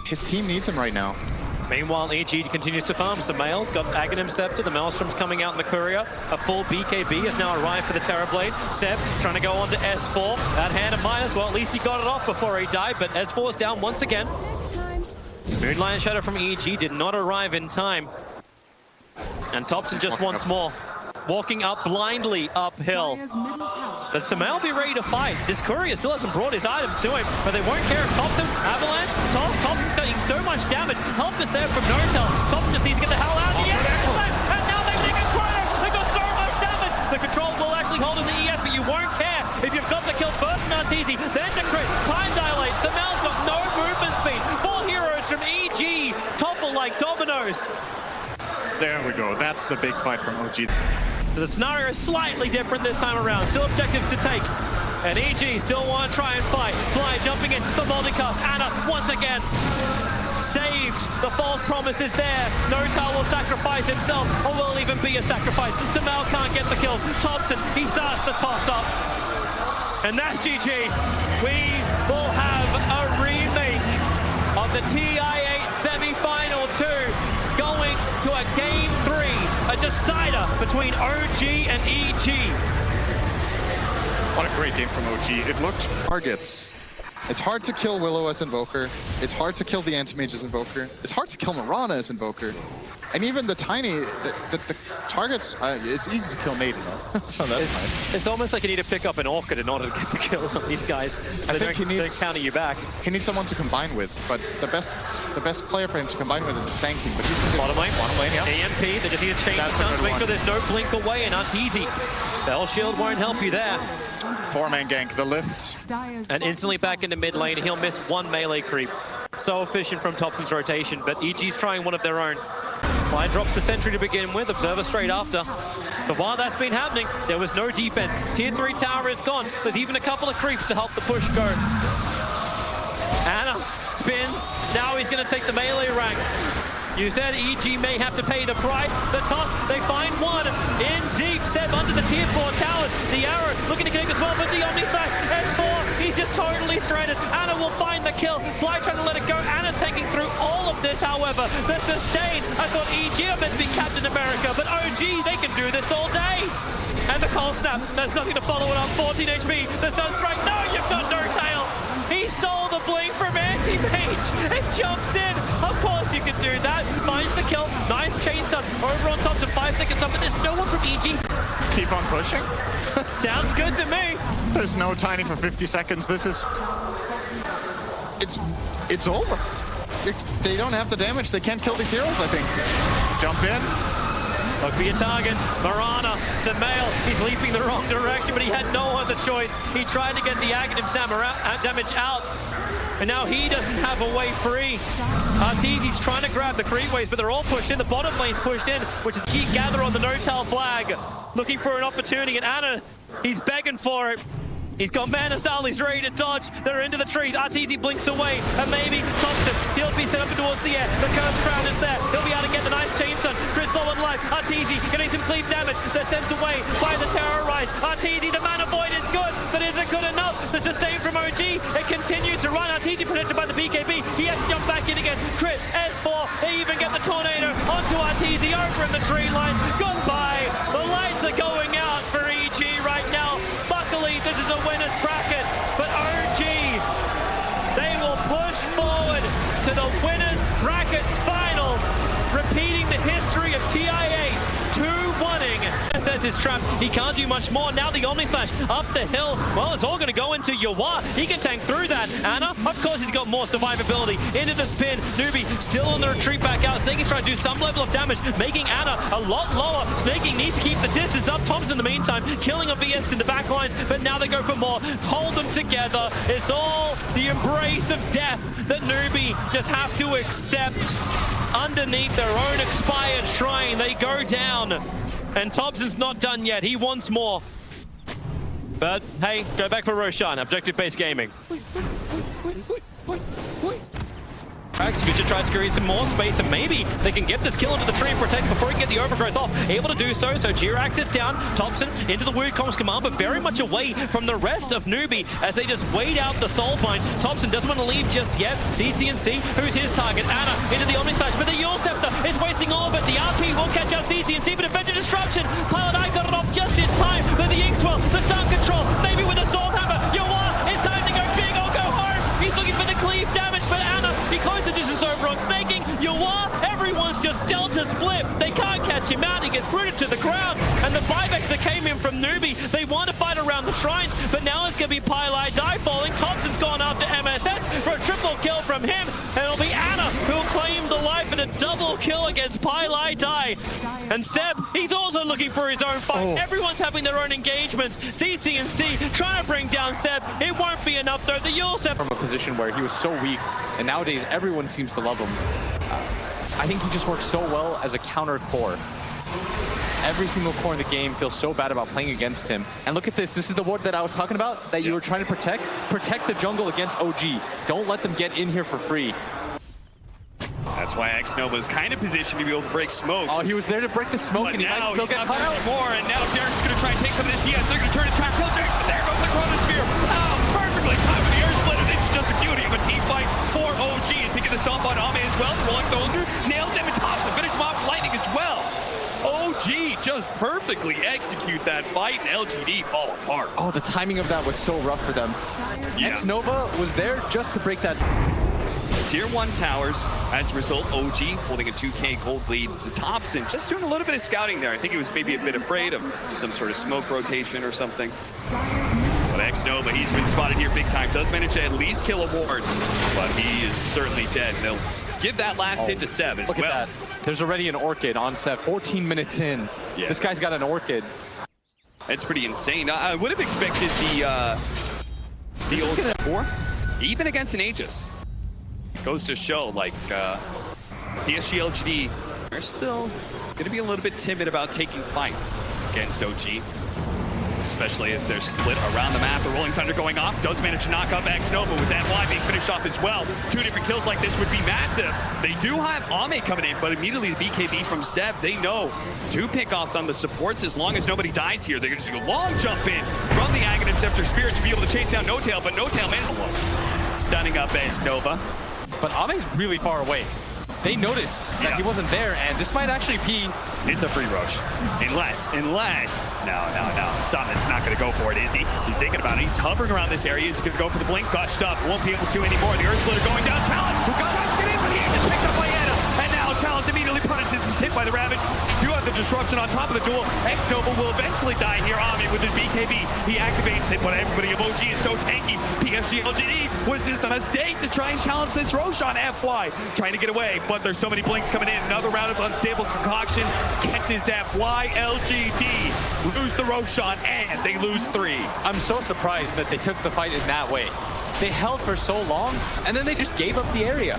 His team needs him right now. Meanwhile, EG continues to farm. Some Males got Aghanim Scepter. The Maelstrom's coming out in the Courier. A full BKB has now arrived for the Terrorblade. Seb trying to go on to S4. That hand of minus, well, at least he got it off before he died, but S4 is down once again. Moonlight Shadow from EG did not arrive in time. And Thompson just once more. Walking up blindly uphill. But Sumail be ready to fight. This Courier still hasn't brought his item to him, but they won't care if Thompson, Avalanche, Thompson's getting so much damage. Help is there from N0tail. Thompson just needs to get the hell out of the and now they're taking Chrono. They've got so much damage. The controls will actually hold in the ES, but you won't care if you've got the kill first and that's easy. Then the crit, time dilate. Sumail's got no movement speed. 4 heroes from EG topple like dominoes. There we go. That's the big fight from OG. So the scenario is slightly different this time around. Still objectives to take. And EG still want to try and fight. Fly jumping in for multicast. Anna once again saved. The false promise is there. N0tail will sacrifice himself, or will it even be a sacrifice? Sumail can't get the kills. Thompson, he starts the toss up. And that's GG. We will have a remake of the TI9 semi-final 2 going to a game 3. A decider between OG and EG. What a great game from OG. It looked targets. It's hard to kill Willow as Invoker. It's hard to kill the Anti-Mage as Invoker. It's hard to kill Mirana as Invoker. And even the tiny, the targets, it's easy to kill Nate, you know? So that's nice. It's almost like you need to pick up an Orchid in order to get the kills on these guys. So they don't counter you back. He needs someone to combine with, but the best player for him to combine with is a Sankey, but he's just bottom lane, yeah. EMP, they just need to change the sound to make sure there's no blink away, and that's easy. Spell Shield won't help you there. 4-man gank, the lift. And instantly back into mid lane, he'll miss one melee creep. So efficient from Thompson's rotation, but EG's trying one of their own. Fly drops the sentry to begin with, Observer straight after. But while that's been happening, there was no defense. Tier 3 tower is gone. There's even a couple of creeps to help the push go. Anna spins. Now he's going to take the melee ranks. You said EG may have to pay the price. The toss, they find one in deep. Seb under the tier 4 towers. The arrow looking to connect as well, but the Omni Slash S4, he's just totally stranded. Anna will find the kill. Fly trying to let it go. Anna's taking through all of this, however. The sustain, I thought EG are meant to be Captain America, but OG, they can do this all day. And the cold snap, there's nothing to follow it up. 14 HP, the sun strike. No, you've got N0tail. He stole the blink from Anti-Mage and jumps in. Of course you can do that. Finds the kill. Nice chain stun. Over on top to 5 seconds up, but there's no one from EG. Keep on pushing. Sounds good to me. There's no Tiny for 50 seconds. This is... It's over. They don't have the damage. They can't kill these heroes, I think. Jump in. Look for your target. Mirana, Sumail, he's leaping the wrong direction, but he had no other choice. He tried to get the Aghanim's damage out, and now he doesn't have a way free. He's trying to grab the creep waves, but they're all pushed in. The bottom lane's pushed in, which is key gather on the N0tail flag. Looking for an opportunity, and Anna, he's begging for it. He's got Mana Style, he's ready to dodge. They're into the trees. Arteezy blinks away, and maybe Thompson, he'll be set up towards the air. The Curse Crown is there. He'll be able to get the nice chain stun. Chris low on life. Arteezy getting some cleave damage. They're sent away by the Terrorize. Arteezy, the Mana Void is good, but is it good enough? The sustain from OG, it continues to run. Arteezy protected by the BKB. He has to jump back in again. Crit, S4, they even get the Tornado onto Arteezy over in the tree line. Goodbye. The lights are going out for EG right now. Luckily, this is a winner's bracket, but OG, they will push forward to the winner's bracket final, repeating the history of TI9, 2-1ing. Says his trap, he can't do much more. Now the Omni Slash up the hill. Well, it's all going to go into Yawa. He can tank through that. Anna, of course, he's got more survivability. Into the spin. Newbie still on the retreat back out. Snaking trying to do some level of damage, making Anna a lot lower. Snaking needs to keep the distance up. Thompson in the meantime, killing a VS in the back lines, but now they go for more. Hold them together. It's all the embrace of death that Newbie just have to accept. Underneath their own expired shrine, they go down. And Thompson's not done yet. He wants more. But hey, go back for Roshan. Objective-based gaming. Jirax. Future tries to create some more space, and maybe they can get this kill into the tree and protect before he can get the overgrowth off. Able to do so, so Jirax is down. Thompson into the Wukong's command, but very much away from the rest of Newbie as they just wait out the Soulbind. Thompson doesn't want to leave just yet. CCNC, who's his target? Anna into the Omnisage, but the Yule Scepter is wasting all of it. The RP will catch out CCNC, but Adventure Disruption. Pilot I got it off just in time, but the Inkswell, the Sun Control, maybe with a Stormhammer. Yawar, it's time to go big or go home. He's looking for the cleave damage, but Anna, he closed the distance over on Snaking. Yawar, everyone's just Delta split. They can't catch him out. He gets rooted to the ground. And the buybacks that came in from Newbie, they want to fight around the shrines, but now it's going to be Pilei Die falling. Thompson's gone after MSS for a triple kill from him, and it'll be Anna who'll claim the life in a double kill against Pilei Die. And Seb, he's also looking for his own fight. Everyone's having their own engagements. CCNC trying to bring down Seb. It won't be enough though. The Yule Seb from a position where he was so weak, and nowadays everyone seems to love him. I think he just works so well as a counter core. Every single core in the game feels so bad about playing against him. And look at this. This is the ward that I was talking about that you were trying to protect. Protect the jungle against OG. Don't let them get in here for free. That's why N0tail is kind of positioned to be able to break smokes. Oh, he was there to break the smoke, but and he might still get cut out more. And now Derek's going to try and take some of this. Yes, they're going to turn and try and kill Jax, but there goes the Chronosphere. Oh, perfectly timed with the air split. This is just a beauty of a team fight for OG. And picking this up on Ame as well. Rolling Thunder, nails them and tops the finish him off with Lightning as well. OG just perfectly execute that fight, and LGD fall apart. Oh, the timing of that was so rough for them. N0tail was there just to break that. Tier 1 towers. As a result, OG holding a 2K gold lead to Thompson. Just doing a little bit of scouting there. I think he was maybe a bit afraid of some sort of smoke rotation or something. But N0tail, he's been spotted here big time. Does manage to at least kill a ward, but he is certainly dead. And they'll give that last hit to Seb as well. Look at that. There's already an Orchid on Seb, 14 minutes in. Yeah. This guy's got an Orchid. It's pretty insane. I would have expected the old 4, even against an Aegis. Goes to show, like, PSG LGD, they're still going to be a little bit timid about taking fights against OG. Especially as they're split around the map. The Rolling Thunder going off. Does manage to knock up N0tail with that fly being finished off as well. 2 different kills like this would be massive. They do have Ame coming in, but immediately the BKB from Seb, they know 2 pickoffs on the supports as long as nobody dies here. They're going to do a long jump in from the Aghanim Scepter Spirit to be able to chase down N0tail, but N0tail managed stunning up N0tail. But Ame's really far away. They noticed that he wasn't there, and this might actually be... It's a free roach. Unless... No. Summit's not going to go for it, is he? He's thinking about it. He's hovering around this area. He's going to go for the blink. Gushed up. Won't be able to anymore. The Earth Splitter going down. Challenge, who got out to get in, but he just picked up by Anna. And now Challenge immediately punishes. He's hit by the Ravage. Do have the disruption on top of the duel. N0tail will eventually die here. Ame with his BKB. He activates it, but everybody of OG is so tanky. PSG LGD was this a mistake to try and challenge this Roshan FY. Trying to get away, but there's so many blinks coming in. Another round of unstable concoction catches FY. LGD lose the Roshan, and they lose 3. I'm so surprised that they took the fight in that way. They held for so long, and then they just gave up the area.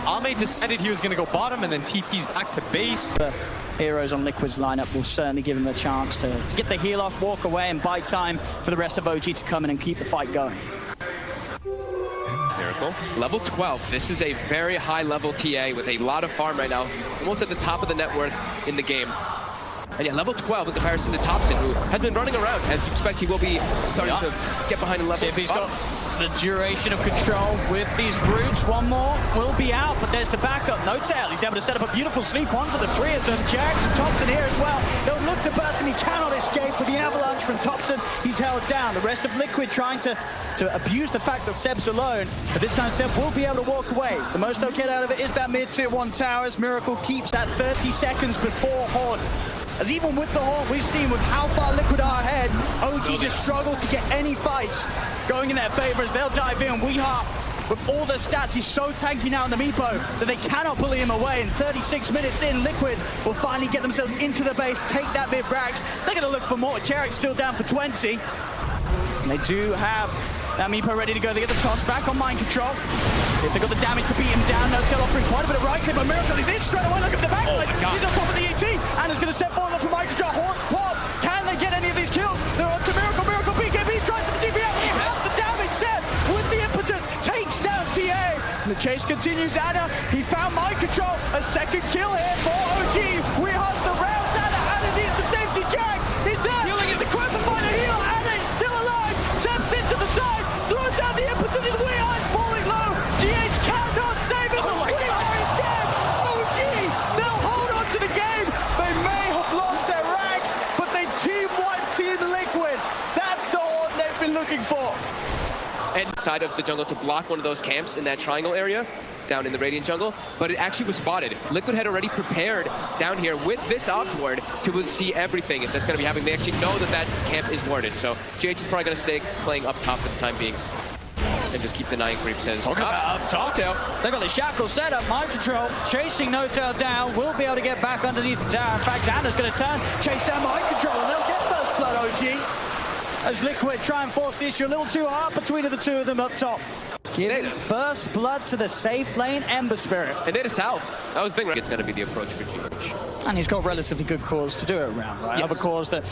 Ame decided he was going to go bottom and then TP's back to base. The heroes on Liquid's lineup will certainly give him a chance to get the heal off, walk away, and buy time for the rest of OG to come in and keep the fight going. Miracle. Level 12. This is a very high level TA with a lot of farm right now. Almost at the top of the net worth in the game. And yeah, level 12 in comparison to Thompson, who has been running around. As you expect, he will be starting to get behind the level. See if he's got the duration of control with these roots. One more will be out, but there's the backup. N0tail, he's able to set up a beautiful sleep onto the 3 of them. Jax and Thompson here as well. They'll look to burst him. He cannot escape with the avalanche from Thompson. He's held down. The rest of Liquid trying to abuse the fact that Seb's alone, but this time Seb will be able to walk away. The most they'll get out of it is that mid-tier 1 towers. Miracle keeps that 30 seconds before Horde. As even with the Horde, we've seen with how far Liquid are ahead, OG just struggle to get any fights going in their favor as they'll dive in. Weehart, with all the stats, he's so tanky now in the Meepo that they cannot bully him away. And 36 minutes in, Liquid will finally get themselves into the base, take that mid Brax. They're going to look for more. Jarek's still down for 20. And they do have that Meepo ready to go. They get the toss back on mind control. See if they got the damage to beat him down. N0tail offering quite a bit of right clip, but Miracle is in straight away. Look at the back line. He's on top of the ET, and is going to step forward from mind control. Horns, Quad. Can they get any of these kills? They're on to Miracle. Miracle BKB tries for the DPS. He has the damage set with the impetus. Takes down TA. And the chase continues. Anna, he found mind control. A second kill here for OG. We have the rounds. Anna needs the safety jack. He's there. Healing it. The Quipper by the heel. Anna is still alive. Steps into the side. Throws out the impetus. We are falling low. GH cannot save him. We are dead. OG, they'll hold on to the game. They may have lost their ranks, but they team wiped Team Liquid. That's the one they've been looking for. And side of the jungle to block one of those camps in that triangle area down in the Radiant jungle, but it actually was spotted. Liquid had already prepared down here with this ops ward to see everything that's going to be happening. They actually know that that camp is warded, so GH is probably going to stay playing up top for the time being and just keep denying creeps in. Talking about up top, they got the shackle set up, mind control, chasing N0tail down, will be able to get back underneath the tower. In fact, Anna's going to turn, chase down mind control, and they'll get first blood, OG. As Liquid try and force the issue a little too hard between the two of them up top. Giving first blood to the safe lane, Ember Spirit. And they're south. That was the thing, right? It's going to be the approach for GH. And he's got relatively good cores to do it around, right? Yes. Other cores that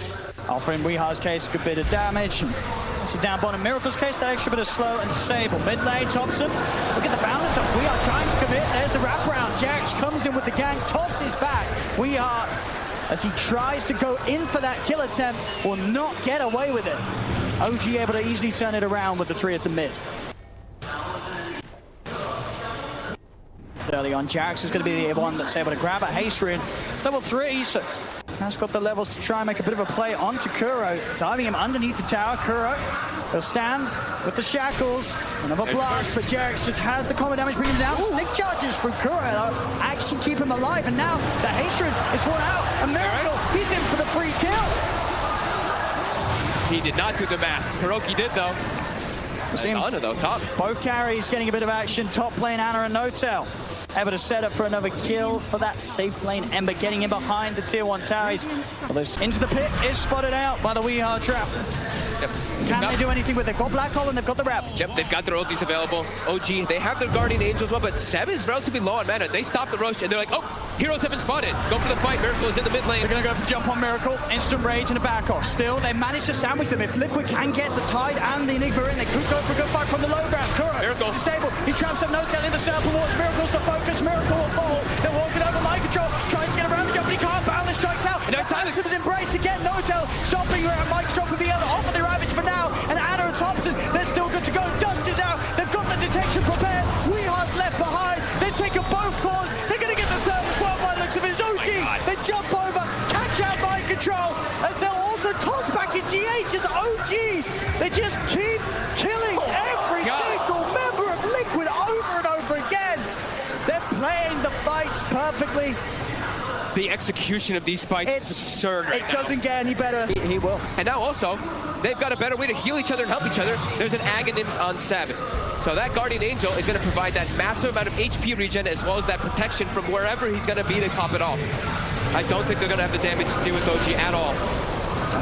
offer in Weeha's case a good bit of damage. And obviously down bottom, Miracle's case, that extra bit of slow and disable. Mid lane, Thompson. Look at the balance up. We are trying to commit. There's the wraparound. Jax comes in with the gang, tosses back. We are, as he tries to go in for that kill attempt, will not get away with it. OG able to easily turn it around with the 3 at the mid. Early on, Jax is going to be the one that's able to grab a Hasterin. Level 3, so has got the levels to try and make a bit of a play onto Kuro, diving him underneath the tower. Kuro, he'll stand with the shackles. Another blast, but Jax just has the combo damage, bringing him down. Sneak charges from Kuro, though, actually keep him alive. And now the Hasterin is worn out. A Miracle, he's in for the free kill. He did not do the math. Hiroki did, though. Anna, though, top. Both carries getting a bit of action. Top lane, Anna and N0tail. Able to set up for another kill for that safe lane. Ember getting in behind the tier 1 towers. Into the pit, is spotted out by the Weeha trap. Yep. Can they do anything with it? Got Black Hole and they've got the wrap. Yep, they've got their ultis available. OG, they have their Guardian Angel as well, but Seb is relatively low on mana. They stop the rush and they're like, oh, heroes have been spotted. Go for the fight. Miracle is in the mid lane. They're going to go for jump on Miracle. Instant rage and a back off. Still, they managed to sandwich them. If Liquid can get the Tide and the Enigma in, they could go for a good fight from the low ground. Kuro, Miracle disabled. He traps up N0tail in the circle towards Miracle's the focus. Miracle will fall. They're walking over mind control. Tries to get around the jump, but he can't. Balance strikes out. And Silence was embraced again. N0tail stopping around mind control from being able to offer the ravage for now. And Anna and Thompson, they're still good to go. Dust is out. They've got the detection prepared. Weeha's left behind. They've taken both cores. They're going to get the third as well by the looks of it. OG, they jump over, catch out mind control, and they'll also toss back in GH as OG. They just keep killing every single member of Liquid over and over again. They're playing the fights perfectly. The execution of these fights is absurd right now. It doesn't get any better. He will. And now also, they've got a better way to heal each other and help each other. There's an Aghanims on Seb. So that Guardian Angel is going to provide that massive amount of HP regen as well as that protection from wherever he's going to be to pop it off. I don't think they're going to have the damage to do with OG at all.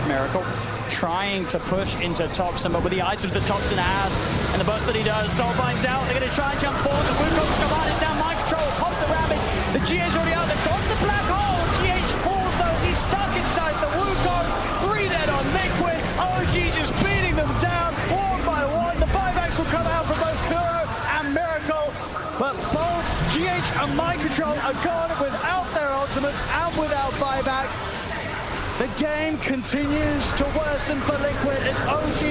Miracle trying to push into Thompson, but with the items that Thompson has and the burst that he does, Soulbind's out. They're going to try and jump forward. The Wukong's come on, it's down mind control, pop the rabbit. The GH's already out. They've got the black hole. GH falls though. He's stuck inside the Wukong. 3 dead on Liquid. OG just beating them down one by one. The 5x will come out from both Kuro and Miracle, but both GH and mind control are gone without their ultimates and without buyback. The game continues to worsen for Liquid as OG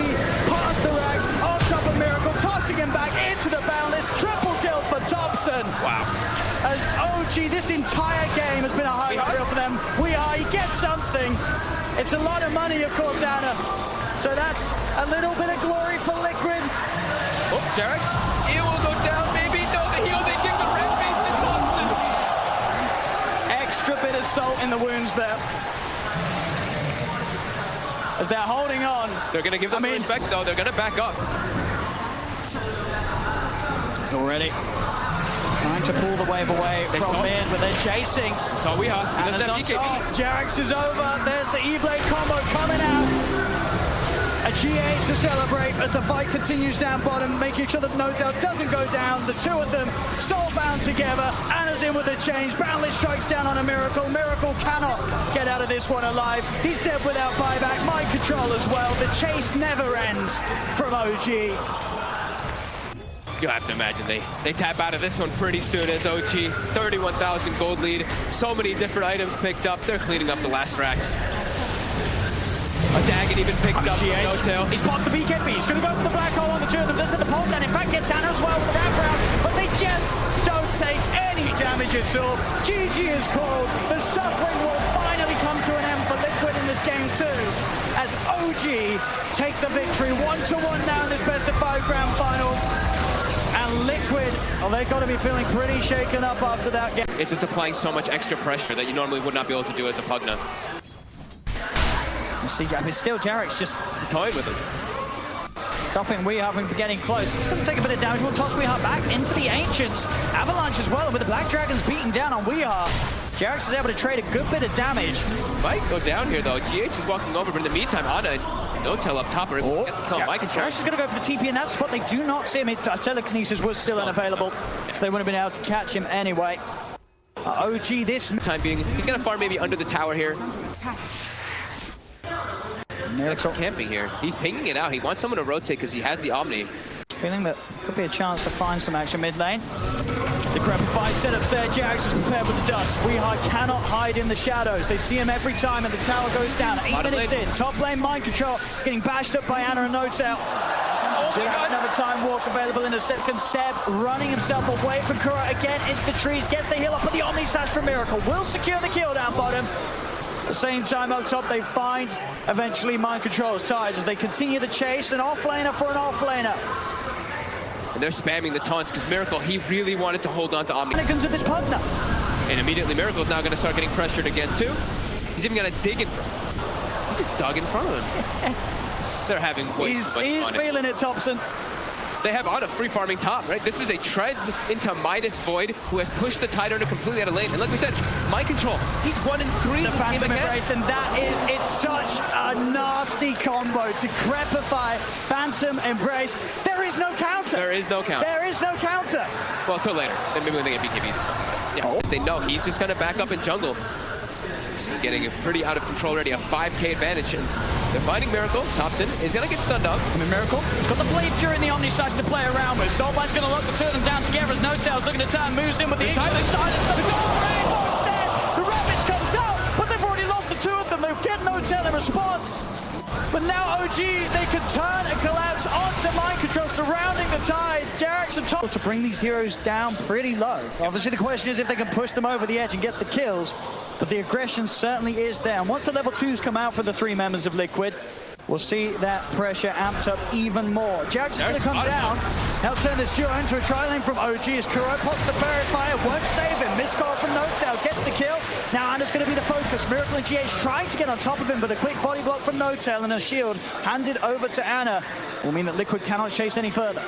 past the racks on top of Miracle, tossing him back into the boundless. Triple kill for Thompson. Wow. As OG, this entire game has been a highlight reel for them. He gets something. It's a lot of money, of course, Anna. So that's a little bit of glory for Liquid. Oh, Jax, it will go down, maybe. No, the heal, they give the red face to Thompson. Extra bit of salt in the wounds there. As they're holding on. They're going to give them respect, though. They're going to back up. He's already trying to pull the wave away from mid, but they're chasing. So Weeha. And on top, Jax is over. There's the E-Blade combo coming out. A GH to celebrate as the fight continues down bottom, making sure that N0tail doesn't go down. The two of them soul-bound together. Anna's in with the chains. Boundless strikes down on a Miracle. Miracle cannot get out of this one alive. He's dead without buyback. Mind control as well. The chase never ends from OG. You have to imagine they tap out of this one pretty soon as OG. 31,000 gold lead. So many different items picked up. They're cleaning up the last racks. A Dagon even picked up N0tail. He's popped the BKB. He's going to go for the black hole on the two of them. Does hit the pulse down. In fact, gets Anna as well with the wraparound. But they just don't take any damage at all. GG is called. The suffering will finally come to an end for Liquid in this game too. As OG take the victory 1-1 now in this best of 5 grand finals. And Liquid, well, they've got to be feeling pretty shaken up after that game. It's just applying so much extra pressure that you normally would not be able to do as a Pugna. You see, but still, Jarek's just Toying with him. stopping Weehaw from getting close. It's going to take a bit of damage. We'll toss Weehaw back into the Ancients. Avalanche as well, with the Black Dragons beating down on Weehaw. Jarek's is able to trade a good bit of damage. Might go down here though. GH is walking over, but in the meantime, Ana and N0tail up top are able to get the kill. Jarek's is going to go for the TP in that spot. They do not see him. Telekinesis was still unavailable, so they wouldn't have been able to catch him anyway. OG this time being, he's going to farm maybe under the tower here. Extra camping here. He's pinging it out. He wants someone to rotate because he has the Omni. Feeling that could be a chance to find some action mid lane. Decrepit 5 setups there. Jarek's is prepared with the dust. Weehaw cannot hide in the shadows. They see him every time and the tower goes down. 8 minutes in. Top lane mind control getting bashed up by Ana and N0tail. Another time walk available in a second. Seb running himself away from Kura again into the trees. Gets the heal up, but the Omni slash from Miracle will secure the kill down bottom. At the same time up top, they find eventually mind control's ties as they continue the chase. An off-laner for an off-laner. And they're spamming the taunts because Miracle, he really wanted to hold on to Omni. Mannequins of this Pugna. And immediately Miracle's now going to start getting pressured again too. He's even going to dig in front. He just dug in front of him. They're having way too much fun. He's feeling it, Thompson. They have Ana free farming top, right? This is a treads into Midas Void, who has pushed the Tidal completely out of lane. And like we said, mind control, he's 1 in 3. The Phantom Embrace, and it's such a nasty combo. Decrepify, Phantom Embrace. There is no counter. There is no counter. There is no counter. Well, until later. Then maybe when they get BKBs or something. But yeah, they know he's just going to back up in jungle. This is getting pretty out of control already, a 5k advantage. And they're finding Miracle. Thompson is going to get stunned up. I mean, Miracle has got the blade during the Omni Slash to play around with. Soulbine's going to lock the two of them down together as N0tail's looking to turn, moves in with the Ignite. Silence the door. The Ravage comes out, but they've already lost the two of them. They'll get N0tail in response. But now OG, they can turn and collapse onto mind control, surrounding the Tide. Jarek's on top to bring these heroes down pretty low. Obviously, the question is if they can push them over the edge and get the kills. But the aggression certainly is there. And once the level 2s come out for the 3 members of Liquid, we'll see that pressure amped up even more. Jarek's going to come down. Help turn this duo into a tri-lane from OG as Kuro pops the Fairy Fire, won't save him. Miscall from N0tail, gets the kill. Now Ana's going to be the focus. Miracle and GH trying to get on top of him, but a quick body block from N0tail and a shield handed over to Ana will mean that Liquid cannot chase any further.